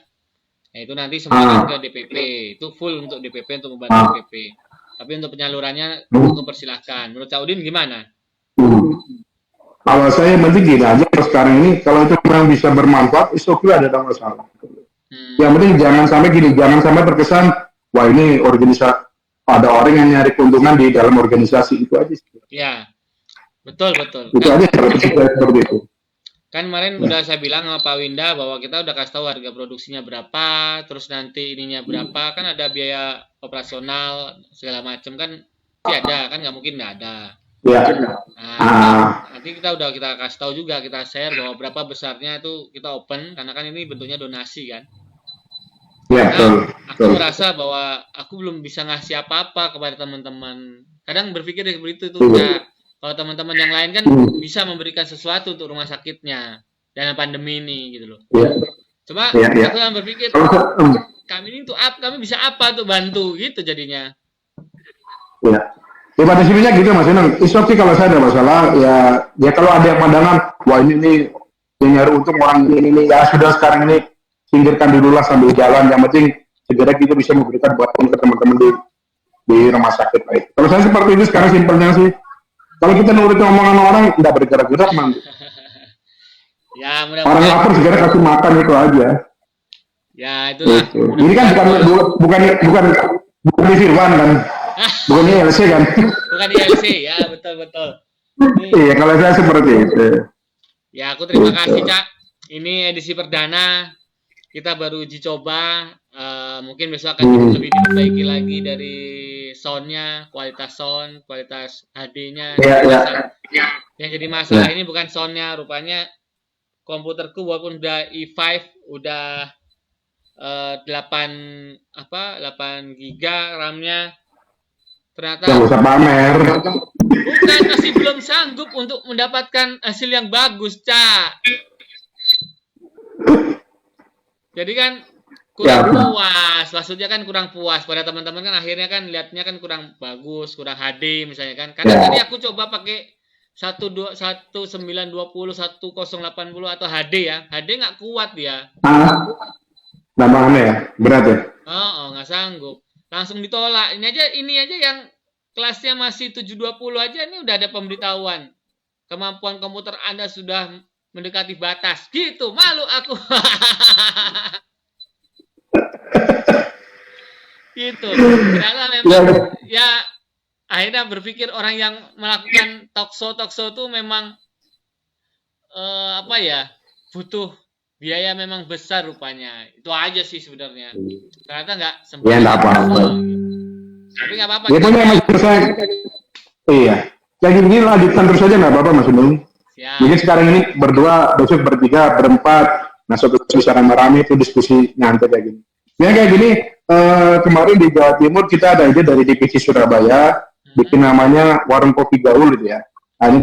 Nah, itu nanti semua ke DPP. Itu full untuk DPP, untuk membantu DPP. Tapi untuk penyalurannya aku persilahkan. Menurut Cak Udin gimana? Kalau saya penting gini aja sekarang ini, kalau itu memang bisa bermanfaat, itu oke, ada masalah. Yang penting jangan sampai terkesan, wah ini organisasi, ada orang yang nyari keuntungan di dalam organisasi, itu aja. Ya, betul. Itu kan, aja seperti itu. Kan kemarin udah saya bilang sama Pak Winda bahwa kita udah kasih tahu harga produksinya berapa, terus nanti ininya berapa, kan ada biaya operasional segala macam kan, ada kan, nggak mungkin nggak ada. Ya. Nanti kita kasih tahu juga, kita share bahwa berapa besarnya itu kita open, karena kan ini bentuknya donasi kan. Ya, aku merasa bahwa aku belum bisa ngasih apa-apa kepada teman-teman. Kadang berpikir seperti itu tuh. Kalau teman-teman yang lain kan bisa memberikan sesuatu untuk rumah sakitnya dalam pandemi ini gitu loh. Cuma aku yang berpikir kami ini untuk apa? Kami bisa apa untuk bantu gitu jadinya. Ya. Ya pada sininya gitu Mas Inang. Oke kalau saya ada masalah ya kalau ada yang pandangan wah ini yang nyari untung orang ini ya sudah sekarang ini singkirkan dulu lah sambil jalan. Yang penting segera kita bisa memberikan buat ke teman-teman di rumah sakit baik. Kalau saya seperti itu sekarang simpelnya sih. Kalau kita nurutin omongan orang tidak bergerak-gerak man. Ya mudah-mudahan. Orang lapar segera kasih makan itu aja. Ya itulah. Ini kan bukan di Firwan kan. Bukan ILC kan? Bukan ILC, ya betul. Iya, kalau saya seperti itu. Ya, aku terima kasih, Cak. Ini edisi perdana, kita baru uji coba. Mungkin besok akan lebih diperbaiki lagi dari soundnya, kualitas sound, kualitas HD-nya. Yang jadi masalah ini bukan soundnya, rupanya komputerku walaupun udah i5, udah 8 giga RAM-nya, ternyata Nggak usah pamer. bukan, masih belum sanggup untuk mendapatkan hasil yang bagus, Cak. Jadi kan kurang puas, maksudnya kan kurang puas pada teman-teman kan, akhirnya kan lihatnya kan kurang bagus, kurang HD misalnya kan. Karena tadi aku coba pakai 1920 1080 atau HD ya, HD nggak kuat dia. Namanya ya, berat ya. Nggak sanggup, langsung ditolak. Ini aja yang kelasnya masih 720 aja, ini udah ada pemberitahuan kemampuan komputer Anda sudah mendekati batas. Gitu, malu aku. Gitu. Karena memang ya akhirnya berpikir orang yang melakukan talkshow itu memang butuh biaya memang besar rupanya. Itu aja sih sebenarnya. Ternyata nggak sempat. Ya nggak apa-apa. Tapi nggak apa-apa. Ya punya Mas saya. Iya. Lagi ini lanjutkan terus aja nggak apa-apa Mas Gunung. Mungkin sekarang ini berdua, besok bertiga, berempat. Nah, suatu bisa rame-rame itu diskusi nyantai kayak gini. Ya kayak gini, kemarin di Jawa Timur kita ada ide dari divisi Surabaya, bikin namanya warung kopi gaul gitu ya. Nah, ini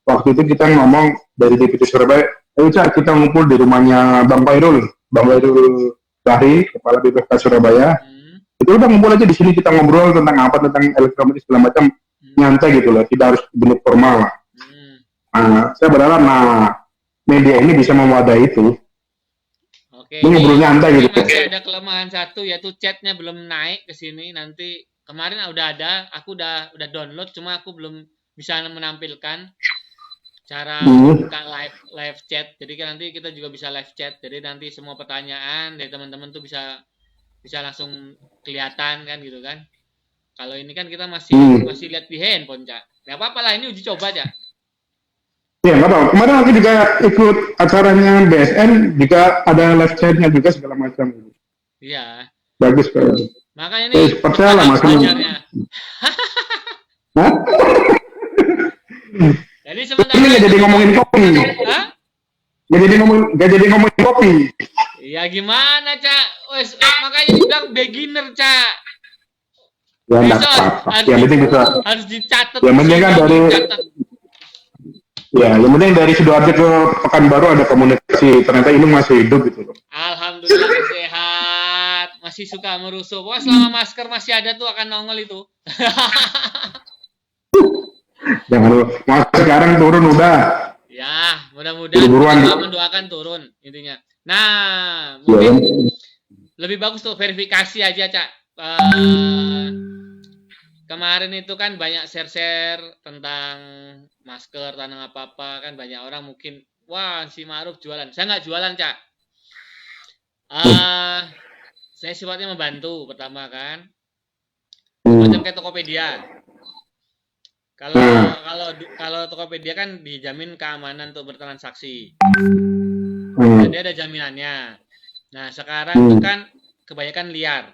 waktu itu kita ngomong dari divisi Surabaya, ayo Cak, kita ngumpul di rumahnya Bang Pairul Bahri, Kepala BPK Surabaya. Itu udah ngumpul aja di sini, kita ngobrol tentang apa, tentang elektronik segala macam, nyantai gitu loh, tidak harus bentuk formal lah. Nah, saya berharap media ini bisa mewadai itu. Oke, ini ngobrol nyantai gitu. Masih ada kelemahan satu, yaitu chatnya belum naik ke sini. Nanti kemarin udah ada, aku udah download, cuma aku belum bisa menampilkan cara buka live chat. Jadi kan nanti kita juga bisa live chat. Jadi nanti semua pertanyaan dari teman-teman tuh bisa langsung kelihatan kan gitu kan. Kalau ini kan kita masih lihat di handphone, Cak. Nggak apa-apa lah, ini uji coba aja. Ya nggak apa-apa. Kemarin aku juga ikut acaranya BSN, juga ada live chatnya juga segala macam. Iya. Bagus kan. Makanya ini percaya lah Mas. Hah? Jadi sebentar ini nggak jadi ngomongin kopi. Hah? Nggak jadi ngomongin kopi. Ya gimana, Cak? Makanya dibilang beginner, Cak. Ya enggak apa-apa. Yang penting bisa harus dicatat. Yang penting kan dari Ya, yang penting dari Sidoarjo ke Pekanbaru ada komunikasi. Ternyata ini masih hidup gitu loh. Alhamdulillah sehat. Masih suka merusuh. Pokoknya selama masker masih ada tuh akan nongol itu. Jangan lupa. Masker sekarang turun udah. Ya, mudah-mudahan kita mendoakan turun intinya. Nah, mungkin lebih bagus tuh verifikasi aja, Cak. Kemarin itu kan banyak share-share tentang masker, tentang apa-apa kan, banyak orang mungkin, wah si Ma'ruf jualan. Saya nggak jualan, Cak. Saya sifatnya membantu pertama kan. Macam kayak Tokopedia. Kalau Tokopedia kan dijamin keamanan untuk bertransaksi. Jadi ada jaminannya. Nah, sekarang itu kan kebanyakan liar.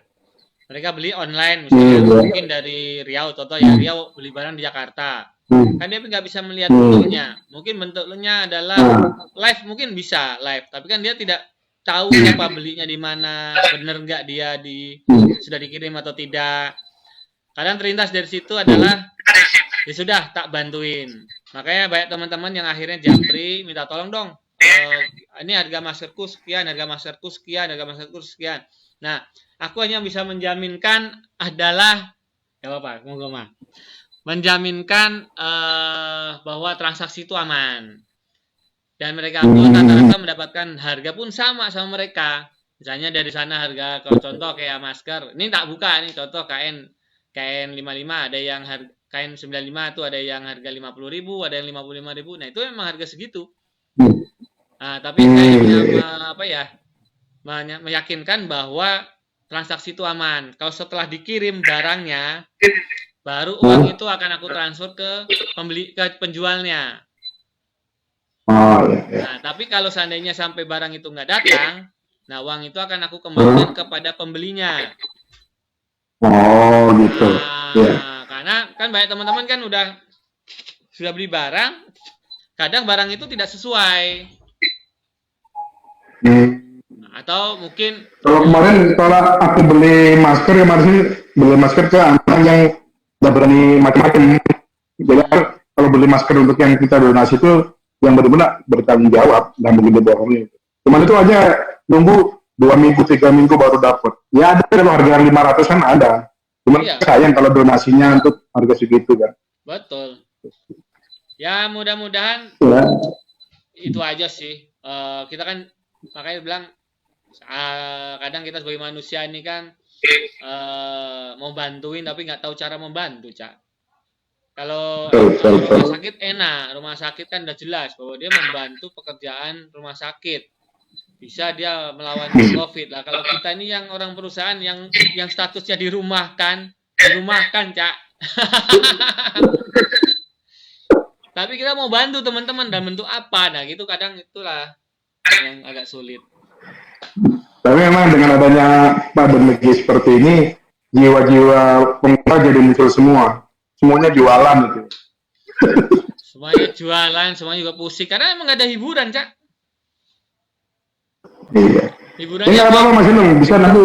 Mereka beli online, misalnya mungkin dari Riau, contoh ya, Riau beli barang di Jakarta. Kan dia nggak bisa melihat bentuknya. Mungkin bentuknya adalah live, mungkin bisa live. Tapi kan dia tidak tahu siapa belinya di mana, bener nggak dia sudah dikirim atau tidak. Kadang terlintas dari situ adalah, ya sudah, tak bantuin. Makanya banyak teman-teman yang akhirnya japri, minta tolong dong. Ini harga maskerku sekian, harga maskerku sekian, harga maskerku sekian. Nah, aku hanya bisa menjaminkan adalah, ya apa, monggo mah, menjaminkan bahwa transaksi itu aman, dan mereka pun rata-rata mendapatkan harga pun sama mereka. Misalnya dari sana harga, kalau contoh kayak masker, ini tak buka, ini contoh kain 55, ada yang kain 95 itu ada yang harga 50.000, ada yang 55.000. Nah, itu memang harga segitu. Nah, tapi saya meyakinkan bahwa transaksi itu aman. Kalau setelah dikirim barangnya, baru uang itu akan aku transfer ke penjualnya. Nah, tapi kalau seandainya sampai barang itu nggak datang, nah uang itu akan aku kembalikan kepada pembelinya. Oh gitu. Karena kan banyak teman-teman kan sudah beli barang, kadang barang itu tidak sesuai. Atau mungkin Kalau kemarin kalau aku beli masker ya masih beli masker ke anak yang nggak berani macam-macam. Jadi kalau beli masker untuk yang kita donasi itu yang benar-benar bertanggung jawab dan begitu bohongnya. Cuman itu aja nunggu 2 minggu 3 minggu baru dapat. Ya ada kalau harga 500 kan ada. Cuman iya, sayang kalau donasinya untuk harga segitu kan. betul. Ya mudah-mudahan Ya. itu aja sih. Kita kan makanya bilang kadang kita sebagai manusia ini kan mau bantuin tapi nggak tahu cara membantu, Cak. Kalau rumah sakit enak, rumah sakit kan udah jelas bahwa dia membantu pekerjaan rumah sakit. Bisa dia melawan COVID lah. Kalau kita ini yang orang perusahaan yang statusnya dirumahkan, Cak. Tapi kita mau bantu teman-teman dan bentuk apa? Nah, gitu kadang itulah yang agak sulit. Tapi memang dengan adanya pandemi seperti ini, jiwa-jiwa pengusaha jadi muncul semua. Semuanya jualan itu. Semuanya jualan, semuanya juga pusing. Karena emang gak ada hiburan, Cak. Iya. Hiburannya Ini nggak apa-apa Mas Inung, bisa nanti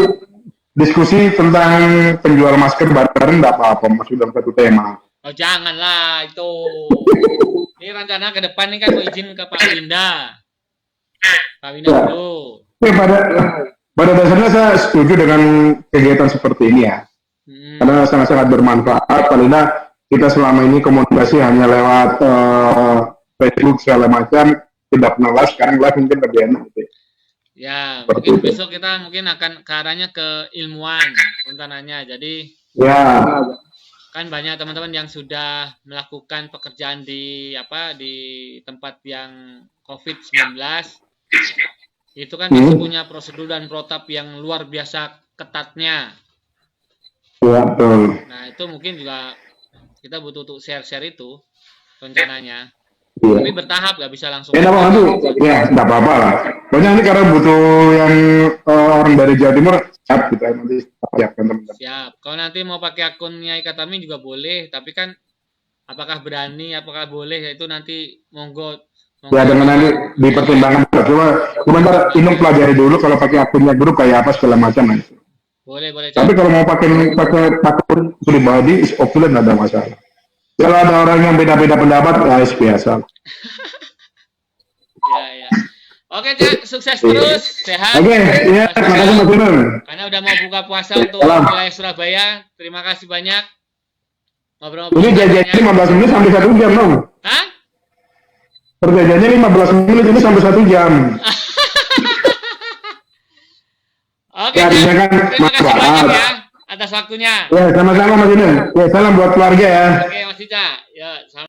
diskusi tentang penjual masker bareng nggak apa-apa, masuk dalam satu tema. Oh janganlah itu. Ini rencana ke depan ini kan mau izin ke Pak Winda. Pak Winda Ya. dulu. Pada dasarnya saya setuju dengan kegiatan seperti ini ya. Karena sangat-sangat bermanfaat. Paling tidak kita selama ini komunikasi hanya lewat Facebook segala macam, tidak pernah live. Sekarang live mungkin lebih enak. Gitu. Ya, Seperti mungkin itu. besok kita mungkin akan ke arahnya ke ilmuwan rencananya. Jadi Ya, kan banyak teman-teman yang sudah melakukan pekerjaan di tempat yang COVID-19. Itu kan pasti punya prosedur dan protap yang luar biasa ketatnya. ya betul. Nah, itu mungkin juga kita butuh untuk share-share itu rencananya. Iya. Tapi bertahap, gak bisa langsung. Apa nanti? Ya, nggak apa-apa lah. Pokoknya ini karena butuh yang orang dari Jawa Timur, siap kita nanti siapkan teman-teman. Siap. Kalau nanti mau pakai akunnya Ikatami juga boleh, tapi kan apakah berani, apakah boleh, itu nanti monggo. Ya dengan nanti dipertimbangkan. Cuma ntar Inung pelajari dulu kalau pakai akunnya grup kayak apa segala macam. Boleh. Tapi kalau mau pakai akun pribadi, offline nggak ada masalah. Kalau ada orang yang beda-beda pendapat, ya biasa. Ya. Oke, Cak, sukses terus, sehat. Oke, ya, terima kasih Mas Inung. Karena udah mau buka puasa untuk wilayah Surabaya. Terima kasih banyak. Ngobrol-ngobrol. Ini jajannya 15 menit sampai 1 jam, dong. Hah? Perjanjiannya 15 menit ini sampai 1 jam. Oke, Ya, Cak. kan Terima kasih banyak ya atas waktunya. Ya, sama-sama Mas Inung. Ya, salam buat keluarga ya. Oke, Mas Ica. Ya, salam.